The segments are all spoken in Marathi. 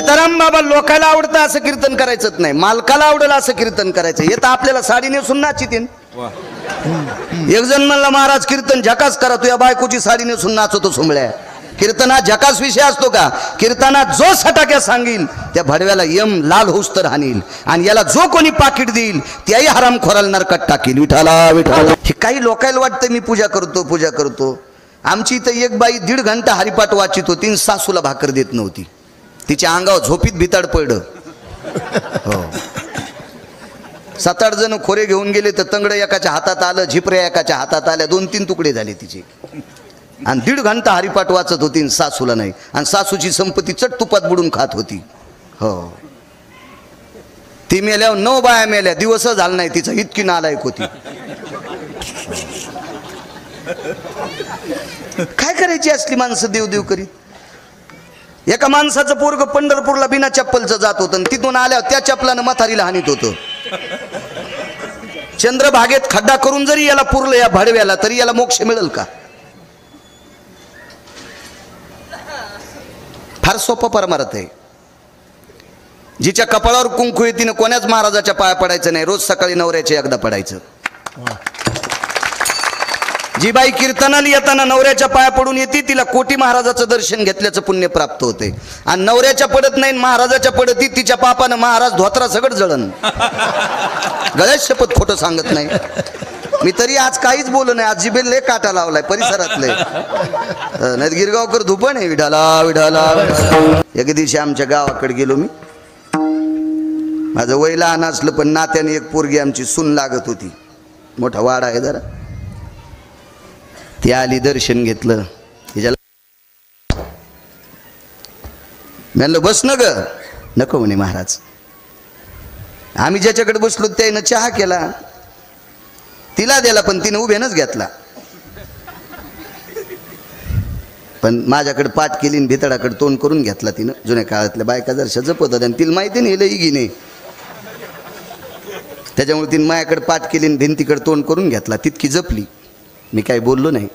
सीताराम बाबा लोकाला आवडतं असं कीर्तन करायचंच नाही, मालकाला आवडेल असं कीर्तन करायचं. येतं आपल्याला साडी नेसून नाचितीन. एक जण म्हणला महाराज कीर्तन झकास करा, तुझ्या बायकोची साडी नेसून नाचतो सुंबळ्या. कीर्तनात झकास विषय असतो का? कीर्तनात जो सटाक्या सांगील त्या भडव्याला यम लाल होऊस तर हानील, आणि याला जो कोणी पाकिट देईल त्याही हरामखोराला नरकात टाकील. विठाला विठाला. हे काही लोकायला वाटतं मी पूजा करतो पूजा करतो. आमची इथं एक बाई 1.5 घंटा हरिपाठ वाचित होती आणि सासूला भाकर देत नव्हती. तिच्या अंगावर झोपीत भिताड पडलं. हो, 7-8 जण खोरे घेऊन गेले तर तंगड एकाच्या हातात आलं, झिपऱ्या एकाच्या हातात आल्या, 2-3 तुकडे झाले तिचे. आणि 1.5 घंटा हरिपाठ वाचत होती आणि सासूला नाही, आणि सासूची संपत्ती चट तुपात बुडून खात होती. हो, ती मेल्यावर 9 बाया मेल्या, दिवस झाला नाही तिचा, इतकी नालायक होती. काय करायची असली माणसं देव करीत. एका माणसाचं पोरग पंढरपूरला बिना चप्पलचं जात होतं, आणि तिथून आल्यावर त्या चप्पलानं म्हातारीला हानीत होतं. चंद्रभागेत खड्डा करून जरी याला पुरलं या भडव्याला, तरी याला मोक्ष मिळेल का? फार सोपं परमार्थ आहे. जिच्या कपाळावर कुंकू येते, कोणाच महाराजाच्या पाया पडायचं नाही, रोज सकाळी नवऱ्याच्या एकदा पडायचं. जी बाई कीर्तनाला येताना नवऱ्याच्या पाया पडून येते, तिला कोटी महाराजाचं दर्शन घेतल्याचं पुण्य प्राप्त होते. आणि नवऱ्याच्या पडत नाही, महाराजाच्या पडती, तिच्या पापानं महाराज धोत्रा सगळं जळण. गळ्यात शपथ खोटं सांगत नाही मी. तरी आज काहीच बोललो नाही. आज जिबेल लय काटा लावलाय परिसरातले. नाही गिरगावकर धुपण आहे. विढाला विढाला. एक दिवशी आमच्या गावाकडे गेलो मी. माझं वय लहान असलं पण नात्याने एक पोरगी आमची सून लागत होती. मोठा वाडा आहे जरा. ती आली, दर्शन घेतलं. तिच्याला म्हणलं बस न ग. नको म्हणे महाराज. आम्ही ज्याच्याकडे बसलो त्यानं चहा केला, तिला दिला, पण तिने उभ्यानच घेतला. पण माझ्याकडे पाठ केली आणि भितडाकडे तोंड करून घेतला तिनं. जुन्या काळातल्या बायका जर जपत होत्या, तिला माहिती नाही लई गिने, त्याच्यामुळे तिने माझ्याकडे पाठ केली आणि भिंतीकडे तोंड करून घेतला. तितकी जपली. मी काही बोललो नाही.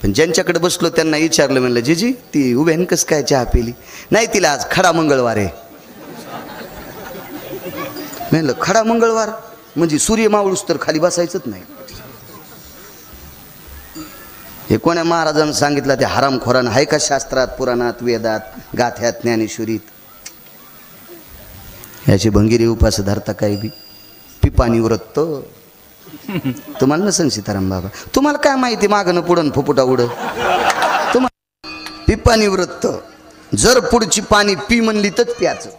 पण ज्यांच्याकडे बसलो त्यांना विचारलं, म्हणलं जीजी ती उभ्यान कस काय चहा पिली? नाही, तिला आज खडा मंगळवार आहे. म्हणलं खडा मंगळवार म्हणजे सूर्य मावळूस तर खाली बसायचंच नाही. हे कोण्या महाराजांनी सांगितलं? ते हरामखोरानं आहे का शास्त्रात, पुराणात, वेदात, गाथ्यात, ज्ञानेश्वरीत? याची भंगिरी उपास धरता काय बी. पिपाणी व्रत तुम्हाला नसेल सीताराम बाबा. तुम्हाला काय माहिती मागणं पुढं फुफुटा उड. तुम्हाला पिपाणी व्रत, जर पुढची पाणी पी म्हणली तर प्याचं.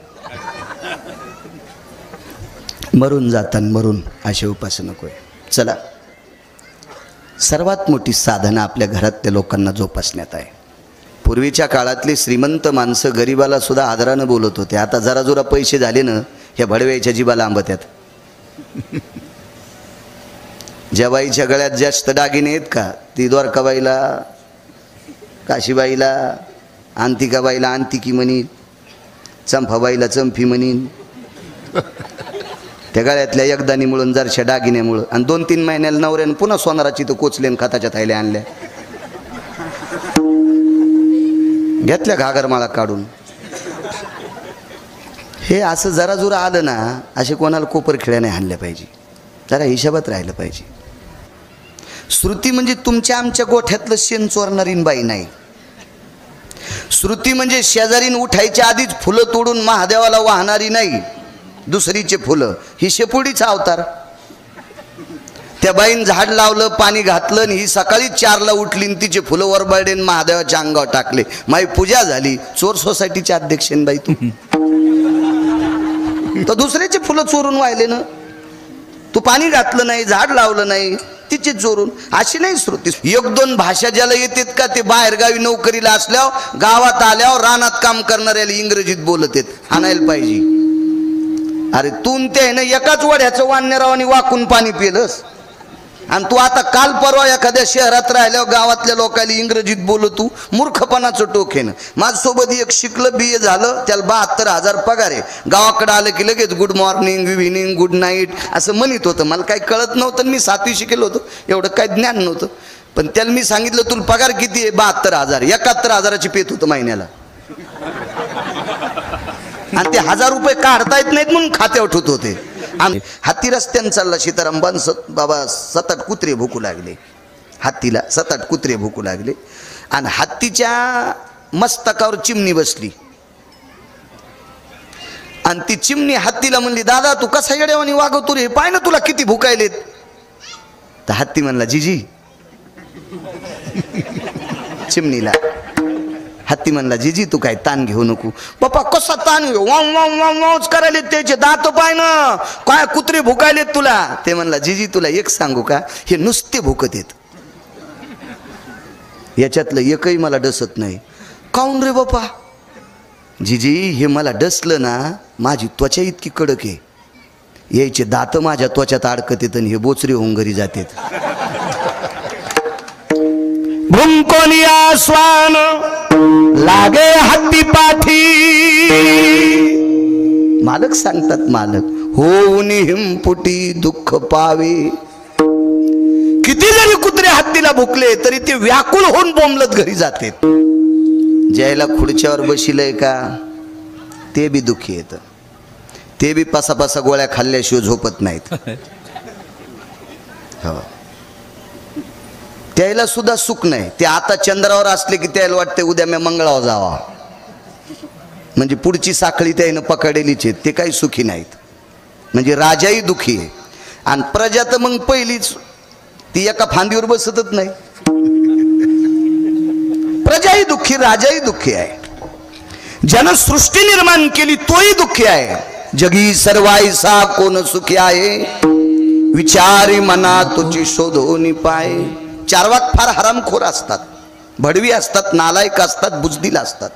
मरून जाताना मरून असे उपास नकोय. चला, सर्वात मोठी साधना आपल्या घरातल्या लोकांना जोपासण्यात आहे. पूर्वीच्या काळातले श्रीमंत माणसं गरिबाला सुद्धा आदरानं बोलत होते. आता जरा जोरा पैसे झाले ना, ह्या भडव्याच्या जीवाला आंबत्यात. ज्या बाईच्या गळ्यात जास्त दागिने आहेत का, ती द्वारकाबाईला, काशीबाईला, अंतिकाबाईला अंतिकी म्हणीन, चंपाबाईला चंपी म्हणीन. त्या गळ्यातल्या एकदानीमुळं, जरशा दागिन्यामुळं. आणि 2-3 महिन्याला नवऱ्यानं पुन्हा सोनाराची तर कोचलेन खताच्या थैल्या आणल्या, घेतल्या घागरमाळा काढून. हे असं जरा जुरा आलं ना, असे कोणाला कोपर खेळ्याने हाणल्या पाहिजे. जरा हिशोबात राहिलं पाहिजे. श्रुती म्हणजे तुमच्या आमच्या गोठ्यातलं शेण चोरणारी बाई नाही. श्रुती म्हणजे शेजारीन उठायच्या आधीच फुलं तोडून महादेवाला वाहणारी नाही, दुसरीचे फुलं. ही शेपुडीचा अवतार. त्या बाईन झाड लावलं, पाणी घातलं, आणि ही सकाळी 4ला उठली आणि तिचे फुलं वरबाडीन महादेवाच्या अंगावर टाकले. माई पूजा झाली. चोर सोसायटीच्या अध्यक्षेन बाई तू. तर दुसऱ्याचे फुलं चोरून वाहिले ना. तू पाणी घातलं नाही, झाड लावलं नाही, तिचे चोरून. अशी नाही श्रुती. 1-2 भाषा ज्याला येतात का, ते बाहेर गावी नोकरीला असल्यावर, गावात आल्यावर रानात काम करणाऱ्याला इंग्रजीत बोलत आहेत. आणायला पाहिजे. अरे तू ते आहे ना, एकाच वड्याचं वाण्यारावानी वाकून पाणी पिलंस, आणि तू आता काल परवा एखाद्या शहरात राहिल्यावर गावातल्या लोकांना इंग्रजीत बोलतो. मूर्खपणाचं टोक आहे ना. माझ्यासोबत एक शिकलं, BA झालं, त्याला 72,000 पगार आहे. गावाकडे आलं की लगेच good morning, evening, good night असं म्हणत होतं. मला काही कळत नव्हतं, मी 7वी शिकेल होतो, एवढं काही ज्ञान नव्हतं. पण त्याला मी सांगितलं तुला पगार किती आहे? 72,000. 71,000ची पेत होतं महिन्याला. आणि ते 1000 रुपये काढता येत नाहीत म्हणून खात्यावर ठेवत होते. आणि हत्ती रस्त्यानं चालला सीताराम बाबा 7-8 कुत्रे भुकू लागले. हत्तीला 7-8 कुत्रे भुकू लागले आणि हत्तीच्या मस्तकावर चिमणी बसली आणि ती चिमणी हत्तीला म्हणली, दादा तू कसा येड्यावानी वागवतो रे, पाय ना तुला किती भुकायलेत. तर हत्ती म्हणला, जीजी चिमणीला हत्ती म्हणला, जीजी तू काय ताण घेऊ नको. बाप्पा कसा ताण घेऊ, वाव वाव वाव वावच करायले, त्याचे दात पाय ना, काय कुत्रे भुकायलेत तुला. ते म्हणला, जीजी तुला एक सांगू का, हे नुसते भुकत येत, याच्यातलं एकही मला डसत नाही. काऊन रे बाप्पा. जीजी हे मला डसलं ना, माझी त्वचा इतकी कडक आहे, यायचे दात माझ्या त्वचात अडकत येत आणि हे बोचरे होऊन घरी जातात. भुंकोनिया स्वान लागे हत्ती पाठी. मालक सांगतात, मालक होऊन हिमपुटी दुःख पावे. किती जरी कुत्रे हत्तीला भुकले तरी ते व्याकुळ होऊन बोंबलत घरी जाते. ज्याला खुर्च्यावर बशिलय का ते बी दुःखी येतं, ते बी पासा गोळ्या खाल्ल्याशिवाय झोपत नाहीत. हो, त्याला सुद्धा सुख नाही. ते आता चंद्रावर असले की त्याला वाटते उद्या मी मंगळावर जावा, म्हणजे पुढची साखळी त्यानं पकडलेलीच आहे. ते काही सुखी नाहीत. म्हणजे राजाही दुखी आहे आणि प्रजा तर मग पहिलीच ती एका फांदीवर बसतच नाही. प्रजाही दुःखी, राजाही दुःखी आहे. ज्यानं सृष्टी निर्माण केली तोही दुःखी आहे. जगी सर्वायसा कोण सुखी आहे, विचारी मना तुझी शोधोनी पाय. चारवाक फार हरामखोर असतात, भडवी असतात, नालायक असतात, बुजदिल असतात.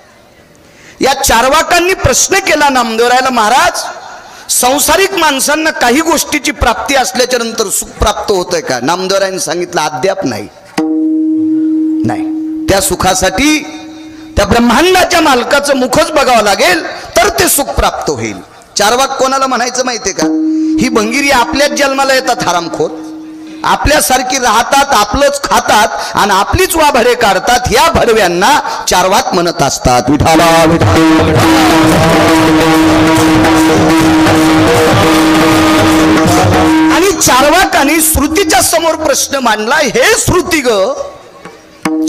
या चारवाकांनी प्रश्न केला नामदेवरायला, महाराज संसारिक माणसांना काही गोष्टीची प्राप्ती असल्याच्या नंतर सुख प्राप्त होतंय का. नामदेवरायांनी सांगितलं, अद्याप नाही. नाही, त्या सुखासाठी त्या ब्रह्मांडाच्या मालकाचं मुखच बघावं लागेल तर ते सुख प्राप्त होईल. चारवाक कोणाला म्हणायचं माहितीये का, ही भंगिरी आपल्याच जन्माला येतात हरामखोर, आपल्यासारखी राहतात, आपलंच खातात आणि आपलीच वाभरे काढतात. ह्या भडव्यांना चारवाक म्हणत असतात. विठाला आणि चारवाकांनी श्रुतीच्या समोर प्रश्न मांडला, हे श्रुती ग.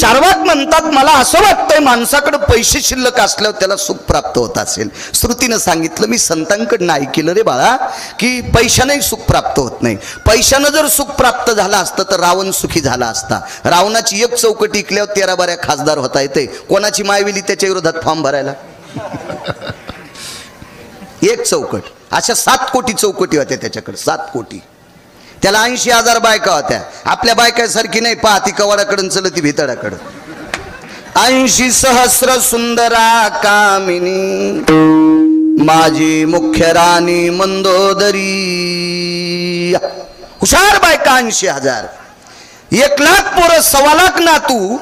चारवाक म्हणतात, मला असं वाटतंय माणसाकडे पैसे शिल्लक असल्यावर त्याला सुख प्राप्त होत असेल. श्रुतीनं सांगितलं, मी संतांकडनं ऐकलं रे बाळा की पैशाने सुख प्राप्त होत नाही. पैशानं जर सुख प्राप्त झालं असतं तर रावण सुखी झाला असता. रावणाची एक चौकट ऐकल्यावर 13 बाऱ्या खासदार होता येते. कोणाची मायविली त्याच्या विरोधात फॉर्म भरायला. एक चौकट, अशा 7 कोटी चौकटी होत्या त्याच्याकडे, 7 कोटी. त्याला 80,000 बायका होत्या. आपल्या बायकासारखी नाही, पाहती कवाडाकडून चलती भितडाकडं. 80 सहस्र सुंदरा कामिनी माझी मुख्य राणी मंदोदरी. हुशार बायका 80,000. 1,00,000 पोरं, 1,25,000 नातू,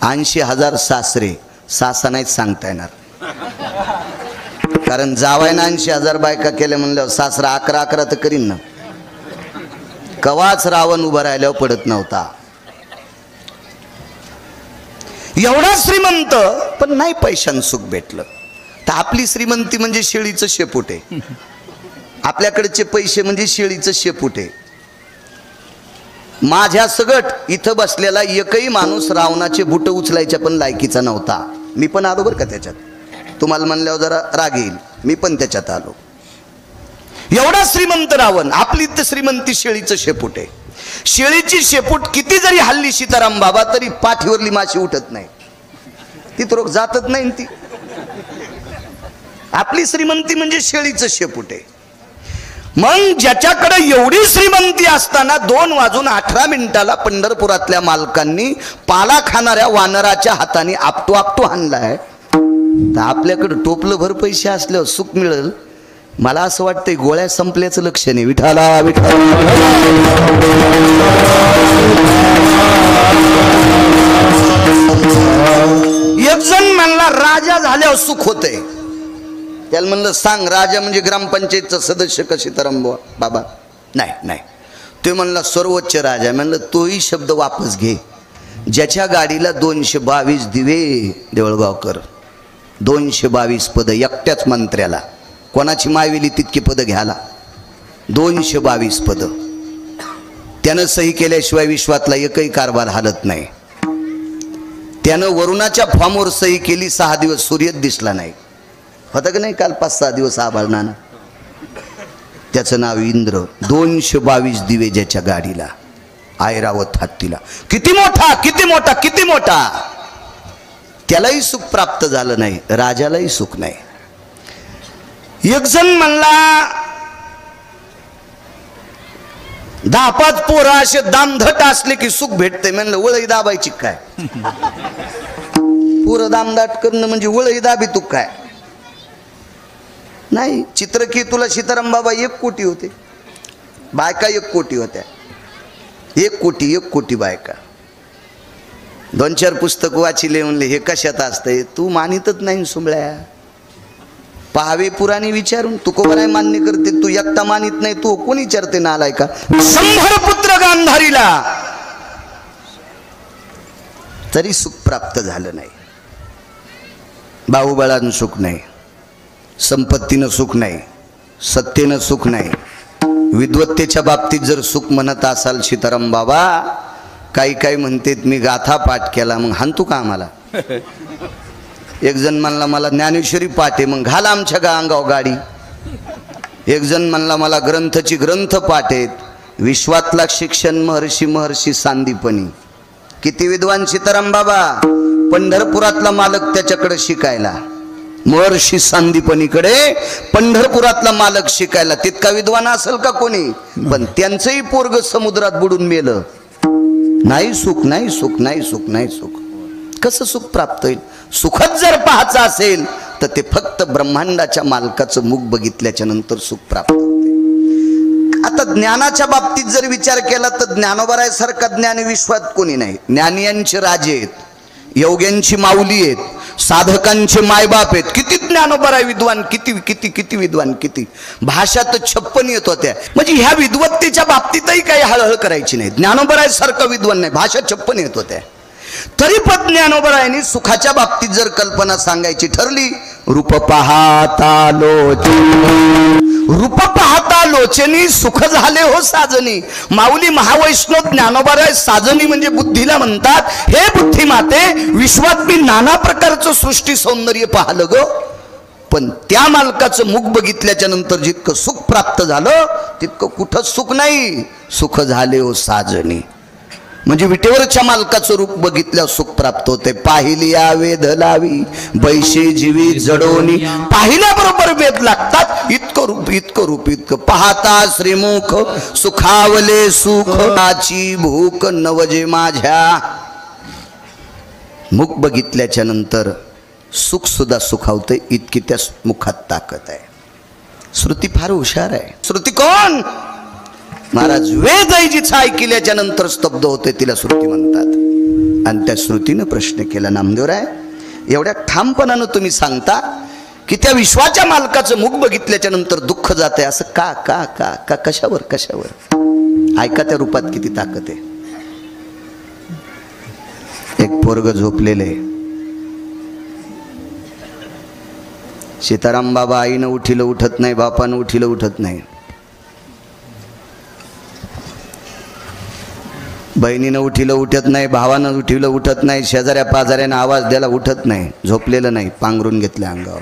80,000 सासरे. सासा नाहीच सांगता येणार, कारण जावायना 80,000 बायका केल्या म्हणल्यावर सासरा 11 तर करीन ना. कवाच रावण उभा राहिल्यावर पडत नव्हता. एवढा श्रीमंत पण नाही पैशानं सुख भेटलं. तर आपली श्रीमंती म्हणजे शेळीचं शेपूट आहे. आपल्याकडचे पैसे म्हणजे शेळीचं शेपूट आहे. माझ्या सगट इथं बसलेला एकही माणूस रावणाचे बुट उचलायच्या पण लायकीचा नव्हता. मी पण आलो बरं का त्याच्यात. तुम्हाला म्हणल्यावर जरा राग येईल, मी पण त्याच्यात आलो. एवढा श्रीमंत रावण. आपली तर श्रीमंती शेळीचं शेपूट आहे. शेळीची शेपूट किती जरी हल्ली सीताराम बाबा तरी पाठीवरली माशी उठत नाही, ती तर जातच नाही ती. आपली श्रीमंती म्हणजे शेळीचं शेपूट आहे. मग ज्याच्याकडे एवढी श्रीमंती असताना 2:18 पंढरपुरातल्या मालकांनी पाला खाणाऱ्या वानराच्या हाताने आपटू आपटू हाणलाय, तर आपल्याकडे टोपलं भर पैसे असल्यावर सुख मिळेल. मला असं वाटतंय गोळ्या संपल्याचं लक्षण आहे. विठाला विठाला. एक जण म्हणला राजा झाल्यावर सुख होतंय. त्याला म्हणलं सांग, राजा म्हणजे ग्रामपंचायतचा सदस्य का सीताराम बाबा? नाही नाही. ते म्हणला सर्वोच्च राजा. म्हणलं तोही शब्द वापस घे. ज्याच्या गाडीला 222 दिवे देवळगावकर, 222 पद एकट्याच मंत्र्याला. कोणाची मायविली तितकी पद घ्याला. 222 पद. त्यानं सही केल्याशिवाय विश्वातला एकही कारभार हालत नाही. त्यानं वरुणाच्या फॉर्मवर सही केली. 6 दिवस सूर्यच दिसला नाही. होतं की नाही काल 5-6 दिवस आभाळनानं. त्याचं नाव इंद्र. 222 दिवे ज्याच्या गाडीला. ऐरावत हत्तीला. किती मोठा, किती मोठा, किती मोठा. त्यालाही सुख प्राप्त झालं नाही, राजालाही सुख नाही. एक जण म्हणला 10-5 पोरं असे दामधट असले की सुख भेटते. म्हणलं वळई दाबायची काय? पोरं दामदाट करणं म्हणजे वळई दाबी तू काय? नाही. चित्रकेतूला सीताराम बाबा 1 कोटी होते. बायका 1 कोटी होत्या. 1 कोटी बायका. 2-4 पुस्तक वाचिले. म्हणले हे कशात असतंय? तू मानितच नाही सुंबळ्या. पाहावे पुराणी विचारून. तू कोण मान्य करते? तू एकटा मानित नाही. तू कोण विचारते नालाय का? 100 पुत्र गांधारीला तरी सुख प्राप्त झालं नाही. बाहुबळानं सुख नाही, संपत्तीनं सुख नाही, सत्तेनं सुख नाही. विद्वत्तेच्या बाबतीत जर सुख म्हणत असाल सीताराम बाबा, काही म्हणतेत मी गाथा पाठ केला. मग हाणतू का आम्हाला? एक जण म्हणला मला ज्ञानेश्वरी पाठ आहे. मग घाला आमच्या अंगावर गाडी. एक जण म्हणला मला ग्रंथ पाठ आहेत. विश्वातला शिक्षण महर्षी सांदीपनी. किती विद्वान सीताराम बाबा. पंढरपुरातला मालक त्याच्याकडे शिकायला. महर्षी सांदीपनीकडे पंढरपुरातला मालक शिकायला. तितका विद्वान असेल का कोणी? पण त्यांचंही पोरग समुद्रात बुडून मेलं. नाही सुख, नाही सुख, नाही सुख, नाही सुख. कसं सुख प्राप्त होईल? सुखच जर पाहायचं असेल तर ते फक्त ब्रह्मांडाच्या मालकाचं मुख बघितल्याच्या नंतर सुख प्राप्त होते. आता ज्ञानाच्या बाबतीत जर विचार केला तर ज्ञानोबरायासारखा ज्ञानी विश्वात कोणी नाही. ज्ञानियांचे राजे आहेत, योग्यांची माऊली आहेत, साधकांचे मायबाप आहेत. किती ज्ञानोबराय विद्वान, किती विद्वान, किती. भाषा तर 56 येत होत्या. म्हणजे ह्या विद्वत्तेच्या बाबतीतही काही हळहळ करायची नाही. ज्ञानोबरायासारखा विद्वान नाही. भाषा 56 येत होत्या. तरी पण ज्ञानोबरायांनी सुखाच्या बाबतीत जर कल्पना सांगायची ठरली, रूप पाहता लोचनी सुख झाले हो साजनी. माऊली महावैष्णव ज्ञानोबराय साजनी म्हणजे बुद्धीला म्हणतात, हे बुद्धी माते, विश्वात मी नाना प्रकारचं सृष्टी सौंदर्य पाहलं ग. पण त्या मालकाचं मुख बघितल्याच्या नंतर जितकं सुख प्राप्त झालं तितकं कुठंच सुख नाही. सुख झाले हो साजनी म्हणजे विटेवरच्या मालकाचं रूप बघितल्यावर सुख प्राप्त होते. पाहिली या वेध लावी बैशे जीवी जडोनी. पाहिल्याबरोबर वेद लागतात. इतकं रूप पाहता श्रीमुख सुखावले सुखाची भूक नवजे माझ्या. मुख बघितल्याच्या नंतर सुख सुद्धा सुखावते. इतकी त्या मुखात ताकद आहे. श्रुती फार हुशार आहे. श्रुती कोण? महाराज वेदही जिचं ऐकल्याच्या नंतर स्तब्ध होते तिला श्रुती म्हणतात. आणि त्या श्रुतीनं प्रश्न केला, नामदेवराय एवढ्या ठामपणानं तुम्ही सांगता की त्या विश्वाच्या मालकाचं मुख बघितल्याच्या नंतर दुःख जाते, असं का का का का कशावर कशावर? ऐका त्या रूपात किती ताकद आहे. एक पोरग झोपलेले. सीताराम बाबा आईनं उठिलं उठत नाही, बापानं उठिलं उठत नाही, बहिणीनं उठिलं उठत नाही, भावानं उठिलं उठत नाही, शेजाऱ्या पाजाऱ्यानं आवाज द्यायला उठत नाही. झोपलेलं नाही, पांघरून घेतल्या अंगावर.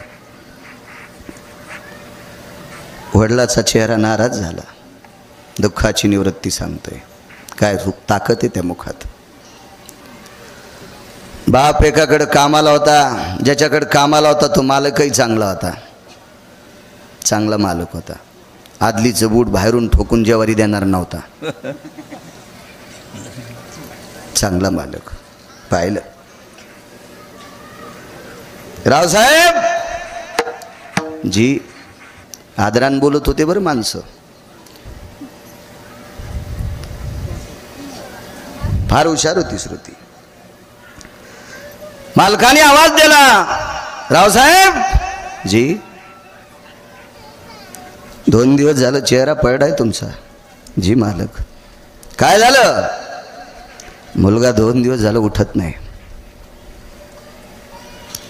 वडिलाचा चेहरा नाराज झाला. दुःखाची निवृत्ती सांगतोय. काय ताकद आहे त्या मुखात. बाप एकाकडे कामाला होता. ज्याच्याकडे कामाला होता तो मालकही चांगला होता. चांगला मालक होता. आदलीचं बूट बाहेरून ठोकून जेवारी देणार नव्हता. चांगला मालक. पाहिलं रावसाहेब जी आदरान बोलत होते बरं माणसं. फार हुशार होती श्रुती. मालकाने आवाज दिला, रावसाहेब जी 2 दिवस झालं चेहरा पडलाय तुमचा. जी मालक. काय झालं? मुलगा 2 दिवस झालं उठत नाही.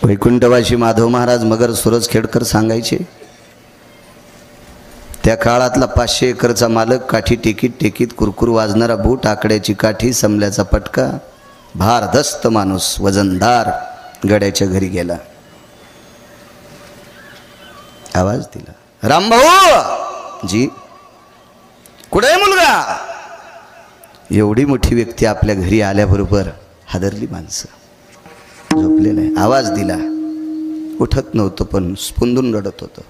वैकुंठवासी माधव महाराज मगर सूरज खेडकर सांगायचे, त्या काळातला 500 एकरचा मालक, काठी टेकीत टेकीत कुरकुर वाजणारा बूट, आकड्याची काठी, समल्याचा पटका, भारदस्त माणूस वजनदार गड्याच्या घरी गेला. आवाज दिला, रामभाऊ जी, कुठे आहे मुलगा? एवढी मोठी व्यक्ती आपल्या घरी आल्याबरोबर हादरली माणसं. झोपलेला आहे. आवाज दिला, उठत नव्हतं पण स्पुंदून रडत होतं.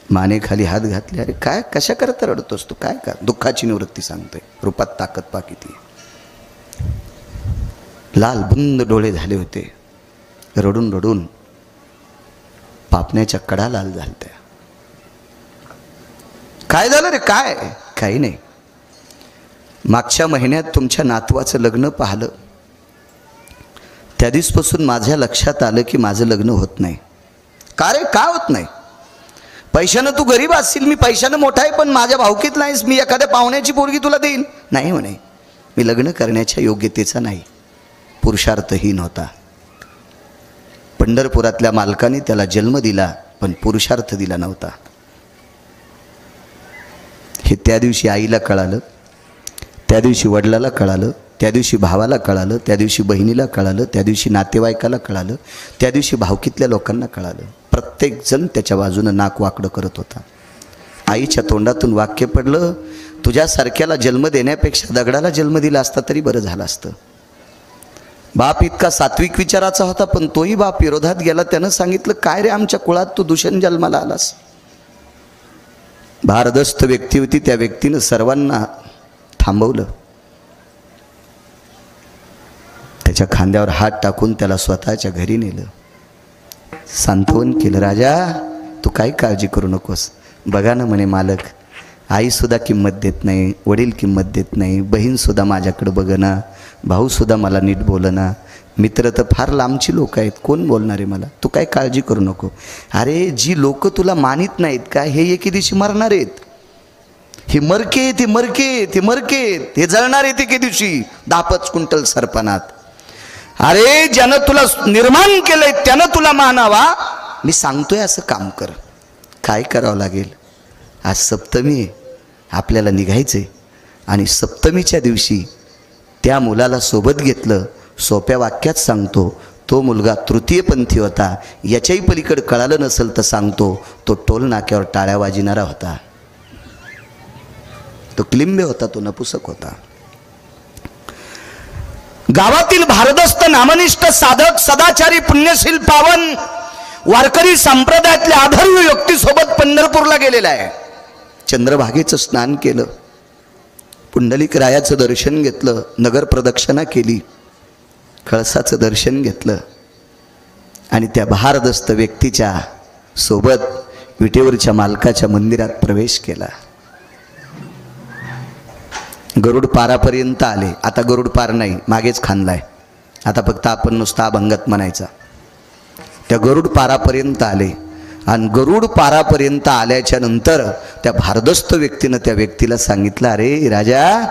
मानेखाली हात घातले. अरे काय, कशा करता रडतोस तू? काय का? दुःखाची निवृत्ती सांगतोय. रूपात ताकद पा किती. लाल बुंद डोळे झाले होते. रडून रडून पापण्याच्या कडा लाल झालत्या. काय झालं रे? काय? काही नाही. मागच्या महिन्यात तुमच्या नातवाचं लग्न पाहिलं. त्या दिवसपासून माझ्या लक्षात आलं की माझं लग्न होत नाही. का रे? का होत नाही? पैशानं तू गरीब असशील, मी पैशानं मोठा आहे, पण माझ्या भावकीत नाहीस. मी एखाद्या पाहुण्याची पोरगी तुला देईन. नाही म्हणे, मी लग्न करण्याच्या योग्यतेचा नाही, पुरुषार्थहीन होता. पंढरपुरातल्या मालकाने त्याला जन्म दिला पण पुरुषार्थ दिला नव्हता. हे त्या दिवशी आईला कळालं, त्या दिवशी वडिलाला कळालं, त्या दिवशी भावाला कळालं, त्या दिवशी बहिणीला कळालं, त्या दिवशी नातेवाईकाला कळालं, त्या दिवशी भावकीतल्या लोकांना कळालं. प्रत्येकजण त्याच्या बाजूनं नाक वाकडं करत होता. आईच्या तोंडातून वाक्य पडलं, तुझ्यासारख्याला जन्म देण्यापेक्षा दगडाला जन्म दिला असता तरी बरं झालं असतं. बाप इतका सात्विक विचाराचा होता पण तोही बाप विरोधात गेला. त्यानं सांगितलं, काय रे आमच्या कुळात तू दूषण जन्माला आलास. भारदस्त व्यक्ती होती, त्या व्यक्तीनं सर्वांना थांबवलं. त्याच्या खांद्यावर हात टाकून त्याला स्वतःच्या घरी नेलं. सांत्वन केलं, राजा तू काही काळजी करू नकोस. बघा ना म्हणे मालक, आईसुद्धा किंमत देत नाही, वडील किंमत देत नाही, बहीणसुद्धा माझ्याकडं बघना, भाऊसुद्धा मला नीट बोलना, मित्र तर फार लांबची लोक आहेत, कोण बोलणार आहे मला, तू काय काळजी करू नको. अरे जी लोक तुला मानित नाहीत का, हे एके दिवशी मरणार आहेत. हे मरके ते मरके ते मरके हे जळणार आहे एके दिवशी 10-5 क्विंटल सरपणात. अरे ज्यानं तुला निर्माण केलंय त्यानं तुला मानावा. मी सांगतोय असं काम कर. काय करावं लागेल? आज सप्तमी आहे, आपल्याला निघायचंय. आणि सप्तमीच्या दिवशी त्या मुलाला सोबत घेतलं. सोप्या वाक्यात सांगतो, तो मुलगा तृतीयपंथी होता. याच्याही पलीकडे कळालं नसेल तर सांगतो, तो टोल नाक्यावर टाळ्या वाजविणारा होता, तो क्लिंबे होता, तो नपुसक होता. गावातील भारदस्त नामनिष्ठ साधक सदाचारी पुण्यशील पावन वारकरी संप्रदायातल्या आदर्श व्यक्तीसोबत पंढरपूरला गेलेला आहे. चंद्रभागेचं स्नान केलं, पुंडलिक रायाचं दर्शन घेतलं, नगर प्रदक्षिणा केली, कळसाचं दर्शन घेतलं आणि त्या भारदस्त व्यक्तीच्या सोबत विटेवरच्या मालकाच्या मंदिरात प्रवेश केला. गरुड पारापर्यंत आले. आता गरुड पार नाही, मागेच खांदलाय. आता फक्त आपण नुसता अभंगात म्हणायचा. त्या गरुड पारापर्यंत आले आणि गरुड पारापर्यंत आल्याच्या नंतर त्या भारदस्त व्यक्तीनं त्या व्यक्तीला सांगितलं, अरे राजा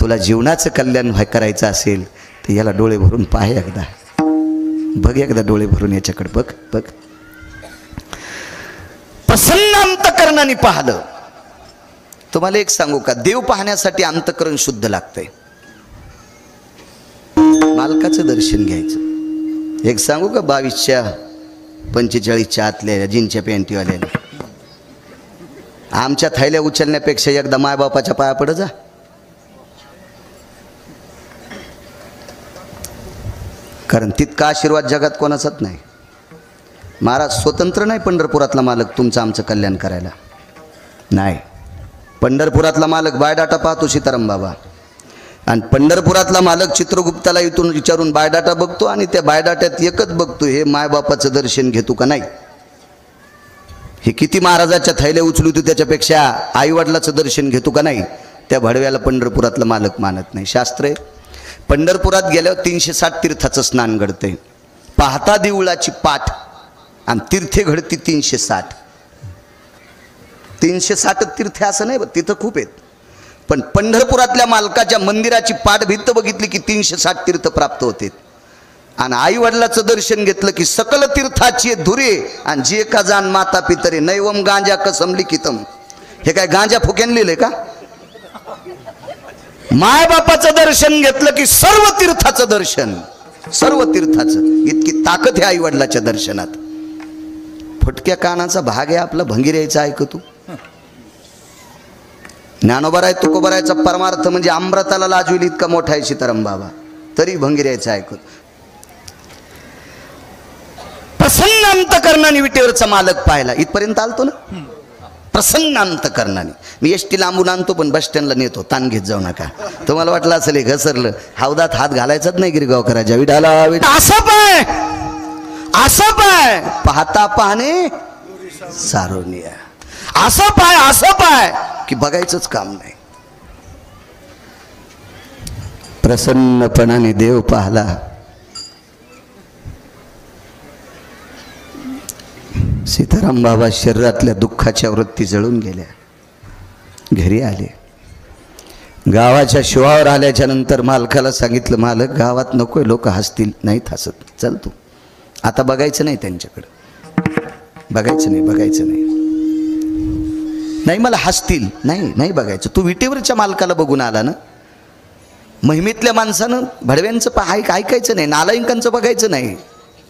तुला जीवनाचं कल्याण करायचं असेल तर याला डोळे भरून पाहे एकदा, बघ एकदा डोळे भरून याच्याकडे बघ बघ. प्रसन्न अंतकरणाने पाहिलं. तुम्हाला एक सांगू का, देव पाहण्यासाठी अंतकरण शुद्ध लागतंय. मालकाचं दर्शन घ्यायचं. एक सांगू का, 22च्या 45च्या आतल्या जीनच्या पॅन्टीवाल्याला आमच्या थैल्या उचलण्यापेक्षा एकदा मायबापाच्या पाया पड जा. कारण तितका आशीर्वाद जगात कोणाचाच नाही. महाराज स्वतंत्र नाही पंढरपुरातला मालक तुमचं आमचं कल्याण करायला. नाही, पंढरपुरातला मालक बायोडाटा पाहतो सीताराम बाबा, आणि पंढरपुरातला मालक चित्रगुप्ताला इथून विचारून बायोडाटा बघतो आणि त्या बायोडाट्यात एकच बघतो, हे मायबापाचं दर्शन घेतो का नाही. हे किती महाराजाच्या थैल्या उचलू तू त्याच्यापेक्षा आईवडिलाचं दर्शन घेतो का नाही. त्या भडव्याला पंढरपुरातला मालक मानत नाही. शास्त्र आहे, पंढरपुरात गेल्यावर 360 तीर्थाचं स्नान घडतंय. पाहता देऊळाची पाठ आणि तीर्थे घडती 360. 360 तीर्थे असं नाही, तिथं खूप आहेत, पण पंढरपुरातल्या मालकाच्या मंदिराची पाठ भित्त बघितली की 360 तीर्थ प्राप्त होते. आणि आई वडिलाचं दर्शन घेतलं की सकल तीर्थाची धुरे आणि जे का जाण माता पितरे नैवम गांजा कसम लिखितम. हे काय गांजा फुक्यान लिहिलंय का? माय बापाचं दर्शन घेतलं की सर्व तीर्थाचं दर्शन, सर्व तीर्थाचं. इतकी ताकद आहे आई वडिलाच्या दर्शनात. फुटक्या कानाचा भाग आहे आपला भंगीरायचा ऐकतो. ज्ञानोबराय तुकोबरायचा परमार्थ म्हणजे अमृताला लाजविल इतका मोठा आहे सीताराम बाबा, तरी भंगीरायचा ऐकतो. प्रसन्न अंतकरणाने विटेवरचा मालक पाहिला. इथपर्यंत आलतो ना. प्रसन्न अंतकरणाने. मी एसटी लांबून आणतो पण बस स्टँडला नेतो, ताण घेत जाऊ नका. तुम्हाला वाटलं असेल हे घसरलं, हौदात हात घालायचाच नाही गिरगावकराच्या. विडाला असं पाय, असं पाय, पाहता पाहणे सारोनिया. असं पाय की बघायचंच काम नाही. प्रसन्नपणाने देव पाहला. सीताराम बाबा शरीरातल्या दुःखाच्या वृत्ती जळून गेल्या. घरी आले. गावाच्या शिवावर आल्याच्या नंतर मालकाला सांगितलं, मालक गावात नकोय, लोक हसतील. नाहीत हसत, चल तू. आता बघायचं नाही त्यांच्याकडं, बघायचं नाही. नाही मला हसतील, नाही बघायचं. तू विटेवरच्या मालकाला बघून आला ना. महिमेतल्या माणसानं भडव्यांचं ऐकायचं नाही, नालायकांचं बघायचं नाही,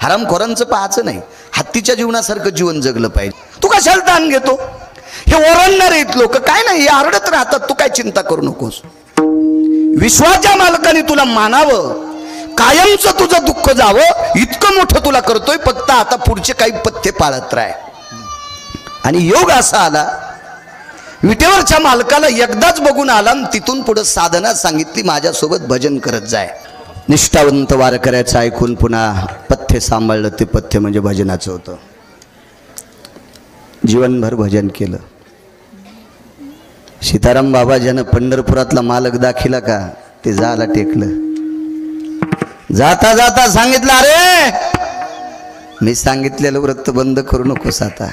हरामखोरांचं पाहायचं नाही. हत्तीच्या जीवनासारखं जीवन जगलं पाहिजे. तू कशाला ताण घेतो? हे ओरडणार आहेत लोक, काय नाही, हे आरडत राहतात. तू काय चिंता करू नकोस. विश्वाच्या मालकाने तुला मानावं, कायमचं तुझं दुःख जावं इतकं मोठं तुला करतोय. फक्त आता पुढचे काही पथ्य पाळत राह. आणि योग असा आला, विटेवरच्या मालकाला एकदाच बघून आला आणि तिथून पुढे साधना सांगितली, माझ्यासोबत भजन करत जाय. निष्ठावंत वारकऱ्याचं ऐकून पुन्हा पथ्य सांभाळलं. ते पथ्य म्हणजे भजनाचं होतं. जीवनभर भजन केलं. सीताराम बाबा ज्यानं पंढरपुरातला मालक दाखिला का, ते जायला टेकलं. जाता जाता सांगितलं, अरे मी सांगितलेलं व्रत बंद करू नकोस. आता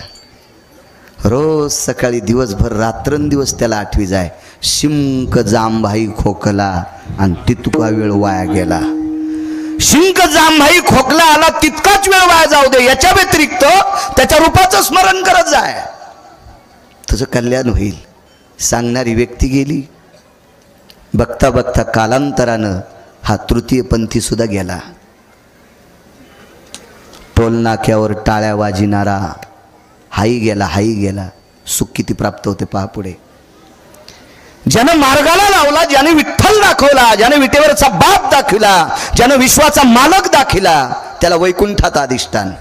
रोज सकाळी दिवसभर रात्रंदिवस त्याला आठवी जाय. शिंक जांभाई खोकला आणि तितका वेळ वाया गेला. शिंक जांभाई खोकला आला तितकाच वेळ वाया जाऊ दे, याच्या व्यतिरिक्त त्याच्या रूपाचं स्मरण करत जाय, तुझं कल्याण होईल. सांगणारी व्यक्ती गेली. बघता बघता कालांतरानं हा तृतीय पंथी सुद्धा गेला. टोलनाक्यावर टाळ्या वाजिणारा हाई गेला. सुख किती प्राप्त होते पहा पुढे. ज्यानं मार्गाला लावला, ज्याने विठ्ठल दाखवला, ज्याने विटेवरचा बाप दाखविला, ज्यानं विश्वाचा मालक दाखविला, त्याला वैकुंठात अधिष्ठान.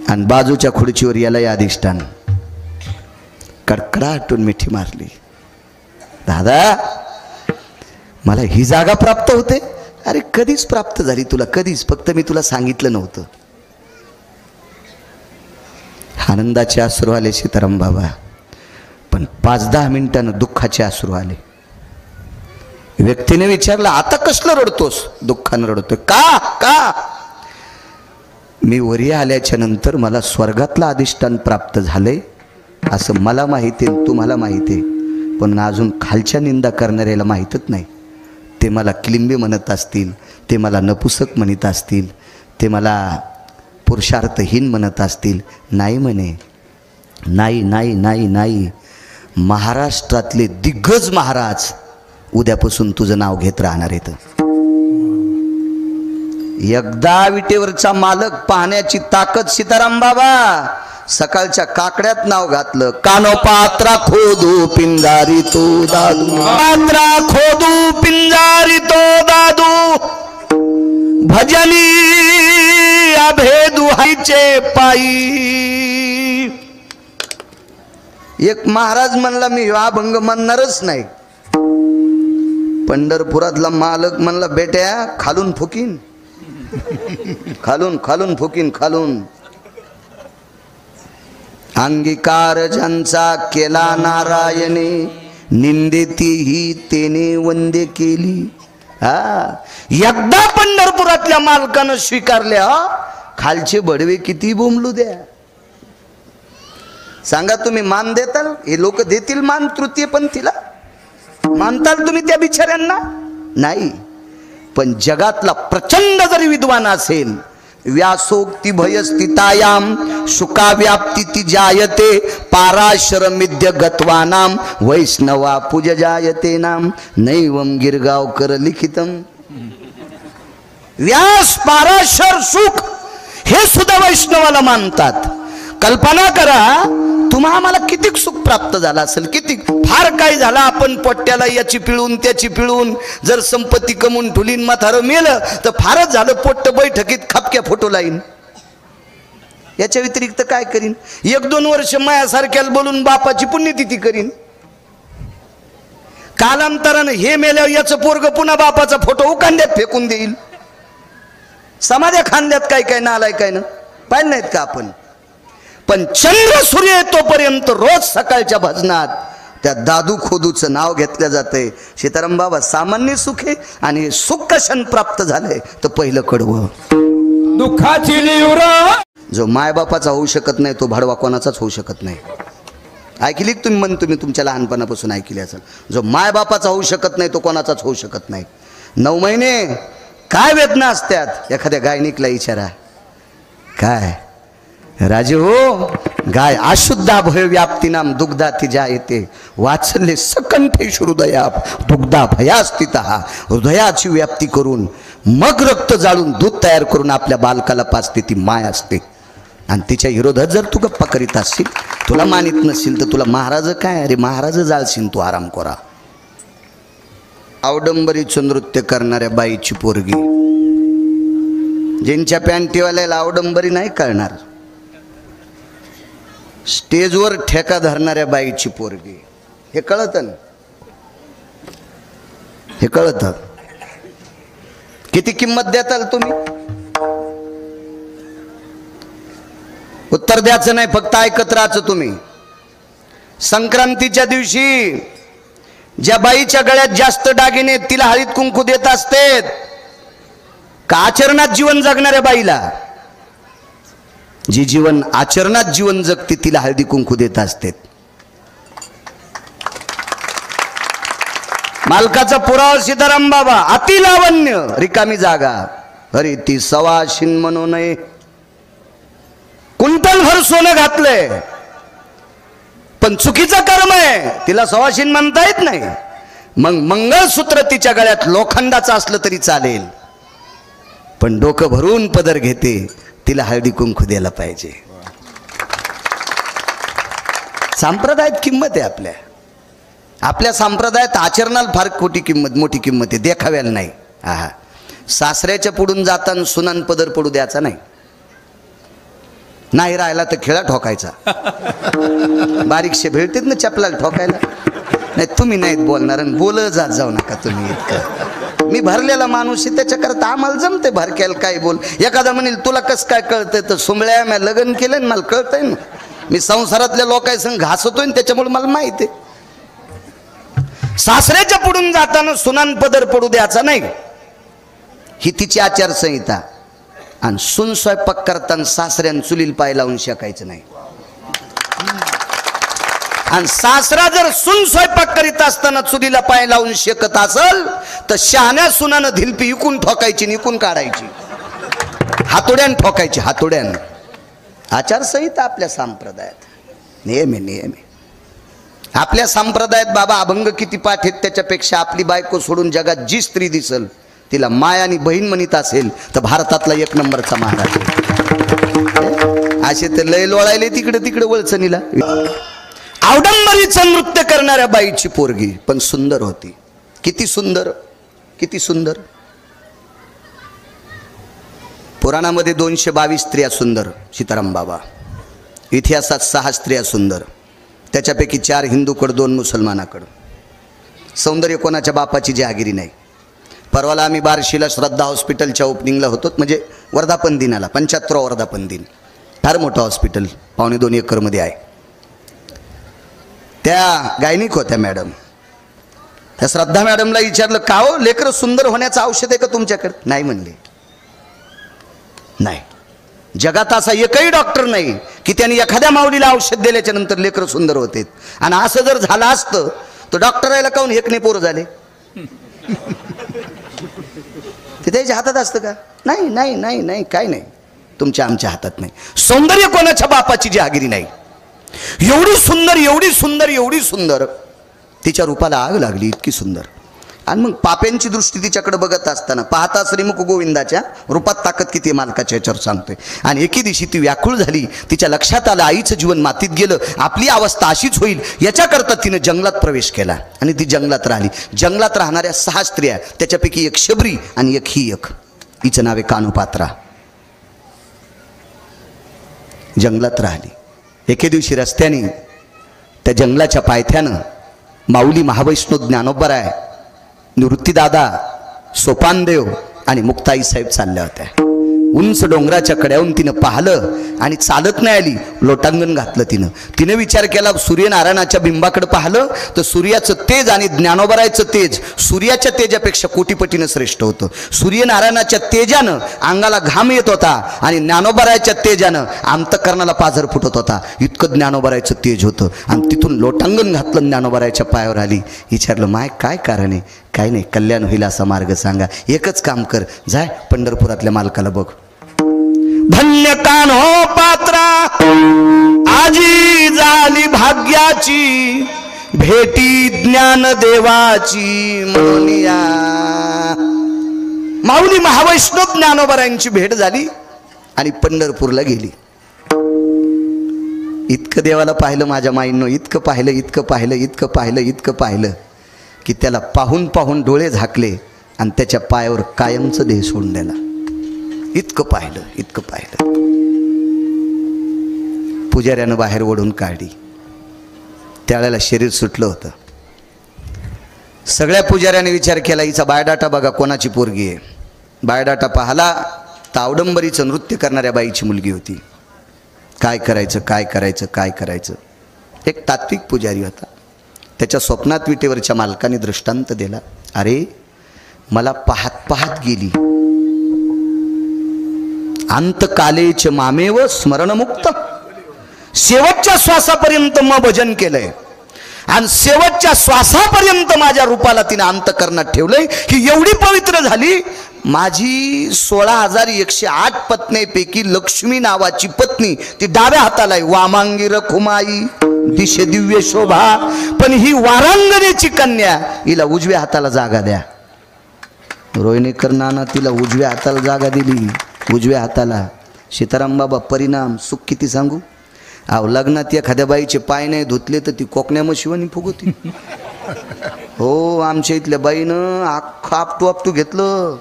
आणि बाजूच्या खुर्चीवर यालाही अधिष्ठान. कडकडाटून मिठी मारली. दादा मला ही जागा प्राप्त होते. अरे कधीच प्राप्त झाली तुला, कधीच. फक्त मी तुला सांगितलं नव्हतं. आनंदाचे अश्रू आले सीताराम बाबा, पण 5-10 मिनिटांनं दुःखाचे अश्रू आले. व्यक्तीने विचारलं, आता कसलं रडतोस? दुःखानं रडतोय. का? मी वरी आल्याच्या नंतर मला स्वर्गातलं अधिष्ठान प्राप्त झालंय असं मला माहिती आहे, तुम्हाला माहिती आहे. पण अजून खालच्या निंदा करणाऱ्याला माहीतच नाही. ते मला किलिंबी म्हणत असतील, ते मला नपुसक म्हणत असतील, ते मला पुरुषार्थहीन म्हणत असतील. नाही म्हणे, नाही. महाराष्ट्रातले दिग्गज महाराज उद्यापासून तुझं नाव घेत राहणार आहेत. एकदा विटेवरचा मालक पाहण्याची ताकद सीताराम बाबा. सकाळच्या काकड्यात नाव घातलं. कानो पात्रा खोदू पिंजारी तो दादू, पात्रा खोदू पिंजारी तो दादू, भजनी अभेदू हायचे पायी. एक महाराज म्हणला, मी हा अभंग म्हणणारच नाही. पंढरपुरातला मालक म्हणला, बेट्या खालून फुकीन, खालून फुकीन, खालून. अंगीकार ज्यांचा केला नारायणे, निंदेती ही तेने वंदे केली. एकदा पंढरपुरातल्या मालकानं स्वीकारल्या, खालचे बडवे किती बोंबलू द्या. सांगा तुम्ही मान देताल? हे लोक देतील मान तृतीय पंथीला? मानताल तुम्ही त्या बिचाऱ्यांना? नाही. पण जगातला प्रचंड जरी विद्वान असेल, व्यासोक्ती भयस्थितायाम शुकाव्याप्ती ती जायते पाराशरमिद्य गत्वानाम वैष्णवा पूजजायते नाम नैवम गिरगावकर लिखितम. व्यास पाराशर सुख हे सुद्धा वैष्णवाला मानतात. कल्पना करा, तुम्हा आम्हाला किती सुख प्राप्त झालं असेल, किती फार काय झालं. आपण पोट्याला याची पिळून त्याची पिळून जर संपत्ती कमवून ठुलीन म्हातारं मेलं तर फारच झालं. पोट्ट बैठकीत खापक्या फोटो लाईन. याच्या व्यतिरिक्त काय करीन? 1-2 वर्ष मायासारख्याला बोलून बापाची पुण्यतिथी करीन. कालांतरानं हे मेल्यावर याचं पोरग पुन्हा बापाचा फोटो उकांड्यात फेकून देईल. समाध्या खांद्यात काय काय नालाय काय ना पाहिलं नाहीत का आपण? पण चंद्र सूर्य येतोपर्यंत रोज सकाळच्या भजनात त्या दादू खोदूचं नाव घेतलं जातंय. सीताराम बाबा सामान्य सुख आहे आणि सुख कशाने प्राप्त झालंय तर पहिलं कडवं दुःखाची लिवरा. जो मायबापाचा होऊ शकत नाही तो भाडवा कोणाचाच होऊ शकत नाही. ऐकली तुम्ही म्हण, तुम्ही तुमच्या लहानपणापासून ऐकली असेल. जो मायबापाचा होऊ शकत नाही तो कोणाचाच होऊ शकत नाही. 9 महिने काय वेदना असतात एखाद्या गायनिकला विचारा. काय राजे हो, गाय अशुद्धा भय व्याप्ती नाम दुग्धा तिजा येते वाचले सकंठेश हृदया दुग्धा भयास्थित. हृदयाची व्याप्ती करून मग रक्त जाळून दूध तयार करून आपल्या बालकाला पाजते ती माय असते. आणि तिच्या विरोधात जर तू गप्पा करीत असशील, तुला मानित नसेल तर तुला महाराज काय, अरे महाराज जाळशील तू आराम करा. अवडंबरीचं नृत्य करणाऱ्या बाईची पोरगी, ज्यांच्या पॅन्टीवाल्याला अवडंबरी नाही कळणार, स्टेजवर ठेका धरणाऱ्या बाईची पोरगी, हे कळतं ना? हे कळतं? किती किंमत देताल तुम्ही? उत्तर द्यायचं नाही, फक्त ऐकत राहायचं तुम्ही. संक्रांतीच्या दिवशी ज्या बाईच्या गळ्यात जास्त दागिने तिला हळद कुंकू देत असते का आचरणात जीवन जगणाऱ्या बाईला? जी जीवन आचरणात जीवन जगते तिला हळदी कुंकू देत असते. मालकाचा पुरावा सीताराम बाबा. अति लावण्य रिकामी जागा, अरे ती सवाशिन म्हणू नये. कुंटलभर सोनं घातलंय पण चुकीचं कर्म आहे, तिला सवाशिन म्हणता येत नाही. मग मंगळसूत्र तिच्या गळ्यात लोखंडाचं असलं तरी चालेल, पण डोकं भरून पदर घेते, तिला हळदी कुंकू द्यायला पाहिजे. संप्रदायात किंमत आहे. आपल्या संप्रदायात आचरणाला फार मोठी किंमत आहे, देखाव्याला नाही. हा, सासऱ्याच्या पुढून जाताना सुनान पदर पडू द्यायचा नाही. नाही राहिला तर खेळा ठोकायचा. बारीकशे भेटतेत ना चपलाला ठोकायला. नाही तुम्ही नाहीत बोलणार आणि बोल जाऊ नका तुम्ही इतकं. मी भरलेला माणूस आहे, त्याच्याकरता आम्हाला जमते भरक्याला काय बोल. एखादा म्हणेल तुला कसं काय कळतंय, तर सुंबळ्या मी लग्न केलंय ना मला कळतंय ना. मी संसारातल्या लोकांसंग घासतोय ना, त्याच्यामुळे मला माहिती आहे. सासऱ्याच्या पुढून जाताना सुनान पदर पडू द्यायचा नाही, ही तिची आचारसंहिता. आणि सुन स्वयंपाक करताना सासऱ्यान चुलील पाय लावून शेकायचं नाही. आणि सासरा जर सुन स्वयंपाक करीत असताना चुलीला पाय लावून शेकत असल तर शहाण्या सुनानं धिलपी इकून ठोकायची, निकून काढायची, हातोड्यान ठोकायची, हातोड्यान. आचारसंहिता आपल्या संप्रदायात नेहमी नेहमी. आपल्या संप्रदायात बाबा अभंग किती पाठ आहेत त्याच्यापेक्षा आपली बायको सोडून जगात जी स्त्री दिसल तिला माय आणि बहीण म्हणत असेल तर भारतातला 1 नंबरचा महाराज. असे तर लय लोळायले तिकडे तिकडे वळचणीला. अवडंबरीचं नृत्य करणाऱ्या बाईची पोरगी पण सुंदर होती. किती सुंदर, किती सुंदर. पुराणामध्ये 222 स्त्रिया सुंदर सीताराम बाबा. इतिहासात 6 स्त्रिया सुंदर, त्याच्यापैकी 4 हिंदूकडं 2 मुसलमानाकडं. सौंदर्य कोणाच्या बापाची जहागिरी नाही. परवाला आम्ही बार्शीला श्रद्धा हॉस्पिटलच्या ओपनिंगला होतो, म्हणजे वर्धापन दिनाला, 75वा वर्धापन दिन. फार मोठं हॉस्पिटल, 2.25 एकरमध्ये आहे. त्या गायनिक होत्या मॅडम. त्या श्रद्धा मॅडमला विचारलं का हो लेकरं सुंदर होण्याचं औषध आहे का तुमच्याकडे? नाही म्हणले. नाही, जगात असा एकही डॉक्टर नाही की त्यांनी एखाद्या माऊलीला औषध दिल्याच्या नंतर लेकरं सुंदर होते. आणि असं जर झालं असतं तर डॉक्टरायला काहून हेकणे पोरं झाले. ते त्याच्या हातात असतं का? नाही नाही नाही नाही, काय नाही, तुमच्या आमच्या हातात नाही. सौंदर्य कोणाच्या बापाची जहागिरी नाही. एवढी सुंदर एवढी सुंदर एवढी सुंदर, तिच्या रूपाला आग लागली, इतकी सुंदर. आणि मग पाप्यांची दृष्टी तिच्याकडे बघत असताना पाहता श्रीमुख गोविंदाच्या रूपात ताकद किती मालकाच्या याच्यावर सांगतोय. आणि एके दिवशी ती व्याकुळ झाली. तिच्या लक्षात आलं आईचं जीवन मातीत गेलं, आपली अवस्था अशीच होईल. याच्याकरता तिनं जंगलात प्रवेश केला आणि ती जंगलात राहिली. जंगलात राहणाऱ्या 6 स्त्रिया, त्याच्यापैकी एक शबरी आणि एक ही एक, हिचं नाव आहे कानुपात्रा. जंगलात राहिली. एके दिवशी रस्त्याने त्या जंगलाच्या पायथ्यानं माऊली महावैष्णव ज्ञानोबराय, निवृत्तीदादा, सोपानदेव आणि मुक्ताई साहेब चालल्या होत्या. उंच डोंगराच्या कड्याहून तिनं पाहिलं आणि चालत नाही आली, लोटांगण घातलं तिनं. तिनं विचार केला, सूर्यनारायणाच्या बिंबाकडे पाहिलं तर सूर्याचं तेज आणि ज्ञानोबरायचं तेज सूर्याच्या तेजापेक्षा कोटीपटीनं श्रेष्ठ होतं. सूर्यनारायणाच्या तेजानं अंगाला घाम येत होता आणि ज्ञानोबरायच्या तेजानं अंतःकरणाला पाझर फुटत होता. इतकं ज्ञानोबरायचं तेज होतं. आणि तिथून लोटांगण घातलं, ज्ञानोबरायच्या पायावर आली. विचारलं, माय काय कारण आहे? काय नाही, कल्याण होईल असा मार्ग सांगा. एकच काम कर, जाय पंढरपुरातल्या मालकाला बघ. धन्य कान्हो पात्रा आजी झाली भाग्याची, भेटी ज्ञान देवाची म्हणूनिया. माऊली महावैष्णव ज्ञानोबरायांची भेट झाली आणि पंढरपूरला गेली. इतकं देवाला पाहिलं माझ्या माईंनो, इतकं पाहिलं, इतकं पाहिलं, इतकं पाहिलं, इतकं पाहिलं की त्याला पाहून पाहून डोळे झाकले आणि त्याच्या पायावर कायमचं देह सोडून दिला. इतकं पाहिलं, इतकं पाहिलं. पुजाऱ्यानं बाहेर ओढून काढली. त्यावेळेला शरीर सुटलं होतं. सगळ्या पुजाऱ्याने विचार केला, हिचा बायोडाटा बघा, कोणाची पोरगी आहे. बायोडाटा पाहला तर अवडंबरीचं नृत्य करणाऱ्या बाईची मुलगी होती. काय करायचं, काय करायचं, काय करायचं. एक तात्विक पुजारी होता. त्याच्या स्वप्नात विटेवरच्या मालकाने दृष्टांत दिला, अरे मला पाहत पाहत गेली. अंतकालेच मामेव स्मरणमुक्त, शेवटच्या श्वासापर्यंत मग भजन केलंय आणि शेवटच्या श्वासापर्यंत माझ्या रूपाला तिने अंतकरणात ठेवलंय. ही एवढी पवित्र झाली. माझी 16,108 पत्नीपैकी लक्ष्मी नावाची पत्नी ती डाव्या हाताला आहे, वामांगी रखुमाई दिशे दिव्य शोभा. पण ही वारांगणेची कन्या, हिला उजव्या हाताला जागा द्या. रोहिणीकर नाना तिला उजव्या हाताला जागा दिली, उजव्या हाताला. सीताराम बाबा परिणाम सुख किती सांगू. अहो लग्नात एखाद्या बाईचे पाय नाही धुतले तर ती कोकण्या मशिवानी फुगवती. हो, आमच्या इथल्या बाईनं अख्खं आपटू घेतलं.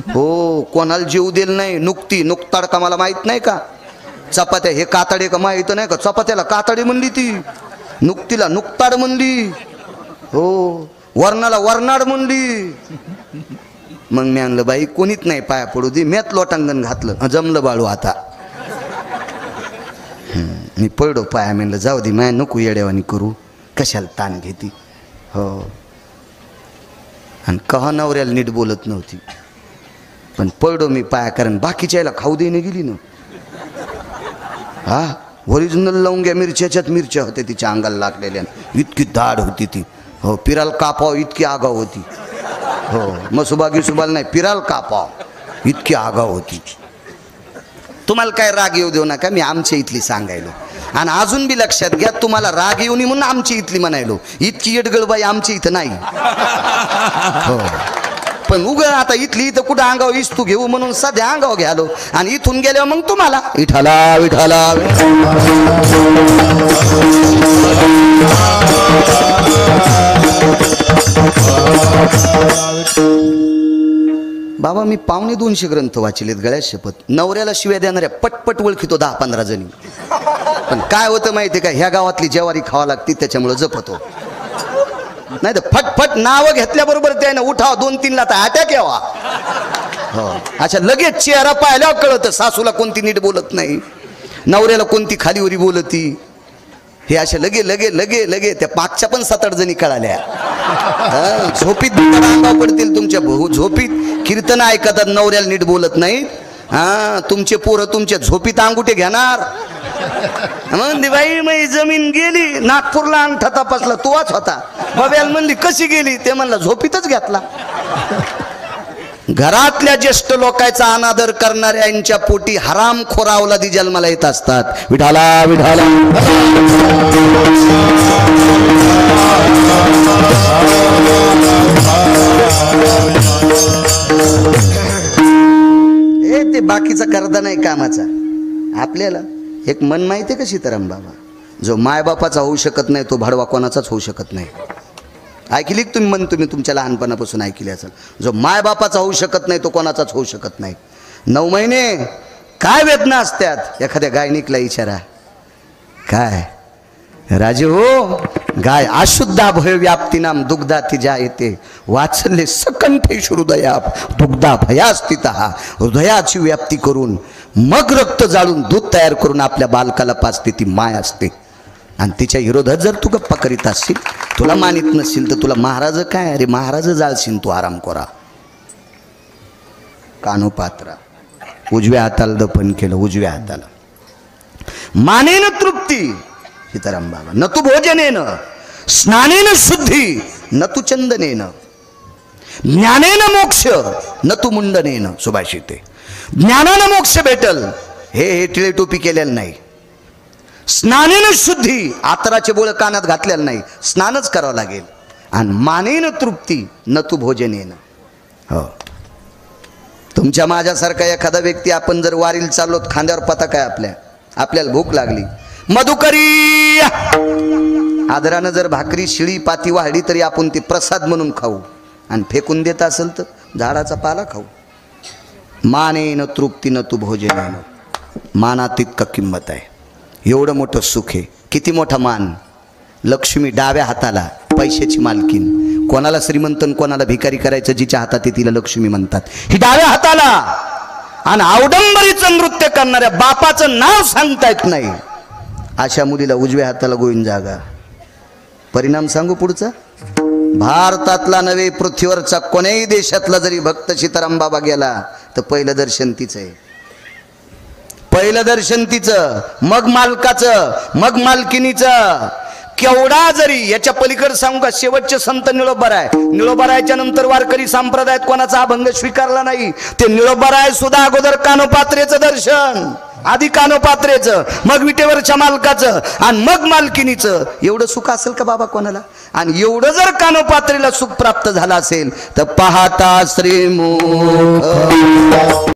हो, कोणाला जीव दिलं नाही. नुकताड का मला माहित नाही का. चपात्या हे कातडे का माहित नाही का. चपात्याला कातडे म्हणली ती, नुकतीला नुकताड म्हणली. हो, वर्णाला वर्नाड म्हणली. मग मी आणलं, बाई कोणीच नाही पाया पडू दे. मेत लोटांगण घातलं, जमलं बाळू आता. मी पडलो पाया. म्हणलं जाऊ दे, माय नको येड्यावानी करू, कशाला ताण घेती. हो, आणि कहा नवऱ्याला नीट बोलत नव्हती. पण पडलो मी पाया, कारण बाकीच्या याला खाऊ देणे गेली ना. हा, ओरिजिनल लवंग्या मिरच्याच्याच मिरच्या होत्या तिच्या अंगाला लागलेल्या. इतकी दाढ होती ती. हो, पिराल कापाव इतकी आगाव होती. हो, मसुबागी सुबाल नाही, पिराल कापाव इतकी आगाव होती. तुम्हाला काय राग येऊ देऊ नका, मी आमच्या इथली सांगायलो. आणि अजून बी लक्षात घ्या, तुम्हाला राग येऊ नये म्हणून आमची इथली म्हणायलो. इतकी येडगळबाई आमची इथं नाही. हो, पण उग आता इथली इथं कुठं अंगाव इस्तू घेऊ म्हणून सध्या अंगाव घ्यालो. आणि इथून गेल्यावर मग तुम्हाला विठाला विठाला. बाबा मी 250 ग्रंथ वाचलेत, गळ्यात शपथ. नवऱ्याला शिव्या देणाऱ्या पटपट ओळखितो 10-15 जणी. पण काय होतं माहिती का, ह्या गावातली ज्वारी खावा लागती त्याच्यामुळे जपतो. नाही तर फटफट नावं घेतल्याबरोबर त्यानं उठाव 2-3 ला तर अटॅक यावा. हो, अच्छा लगेच चेहरा पाहिल्यावर कळतं सासूला कोणती नीट बोलत नाही, नवऱ्याला कोणती खालीवरी बोलती. हे अशा लगे लगे लगे लगे त्या मागच्या पण 7-8 जणी कळाल्या. झोपीत अंगावर पडतील तुमच्या. झोपीत कीर्तन ऐकतात, नवऱ्याला नीट बोलत नाहीत. हा, तुमचे पोरं तुमच्या झोपीत अंगुठे घेणार. म्हणली बाई मी जमीन गेली, नागपूरला अंगठा तपासला तोच होता. बब्याला म्हणली कशी गेली, ते म्हणला झोपीतच घेतला. घरातल्या ज्येष्ठ लोकांचा अनादर करणाऱ्यांच्या पोटी हरामखोर अवलादी जन्माला येत असतात. विठाला विठाला हे ते बाकीचा करदा नाही कामाचा. आपल्याला एक मन माहिती आहे का सीताराम बाबा, जो मायबापाचा होऊ शकत नाही तो भाडवा कोणाचाच होऊ शकत नाही. ऐकली तुम्ही मन, तुम्ही तुमच्या लहानपणापासून ऐकली असेल, जो मायबापाचा होऊ शकत नाही तो कोणाचाच होऊ शकत नाही. 9 महिने काय वेदना असतात एखाद्या गायनिकला विचारा. काय राजे हो, गाय अशुद्धा भय व्याप्ती नाम दुग्धा तिजा येते वाचले सकंठे हृदया दुग्धा भयास्थित. हृदयाची व्याप्ती करून मग रक्त जाळून दूध तयार करून आपल्या बालकाला पाजते ती माय असते. आणि तिच्या विरोधात जर तू गप्पा करीत असशील, तुला मानित नसशील तर तुला महाराज काय, अरे महाराज जाळशील तू आराम करा. कानोपात्रा उजव्या हाताला दफन केलं, उजव्या हाताला. मानेन तृप्ती सीताराम बाबा, न तू भोजनेन स्नानेन शुद्धी न तू चंदनेन, ज्ञानेन मोक्ष न तू मुंडनेन. सुभाषिते ज्ञानानं मोक्ष भेटल, हे टिळे टोपी केलेलं नाही. स्नानेन शुद्धी, आतराचे बोळ कानात घातलेलं नाही, स्नानच करावं लागेल. आणि मानेन तृप्ती न तू भोजनेन. हो, तुमच्या माझ्यासारखा एखादा व्यक्ती, आपण जर वारीला चाललो खांद्यावर पताका आहे आपल्याला भूक लागली, मधुकरी आदरानं जर भाकरी शिळी पाती वाढली तरी आपण ती प्रसाद म्हणून खाऊ, आणि फेकून देत असेल तर झाडाचा पाला खाऊ. मानेन तृप्ती न तू भोजनेन, मानात इतका किंमत आहे. एवढं मोठं सुख आहे. किती मोठा मान. लक्ष्मी डाव्या हाताला पैशाची मालकीन, कोणाला श्रीमंत कोणाला भिकारी करायचं जिच्या हातात आहे तिला लक्ष्मी म्हणतात. ही डाव्या हाताला. आणि अवडंबरीचं नृत्य करणाऱ्या बापाचं नाव सांगता येत नाही अशा मुलीला उजव्या हाताला गोविंद जागा. परिणाम सांगू पुढचा. भारतातला नव्हे पृथ्वीवरचा कोण्याही देशातला जरी भक्त सीताराम बाबा गेला तर पहिलं दर्शन तिचं आहे. पहिलं दर्शन तिचं, मग मालकाचं, मग मालकिनीचं. केवढा जरी याच्या पलीकडे सांगू का, शेवटचे संत निळोबाराय. निळोबारायच्या नंतर वारकरी संप्रदायात कोणाचा अभंग स्वीकारला नाही. ते निळोबाराय सुद्धा अगोदर कानोपात्रेचं दर्शन, आधी कानोपात्रेचं, मग विटेवरच्या मालकाचं, आणि मग मालकिनीचं. एवढं सुख असेल का बाबा कोणाला? आणि एवढं जर कानोपात्रेला सुख प्राप्त झालं असेल तर पाहता श्रीमुख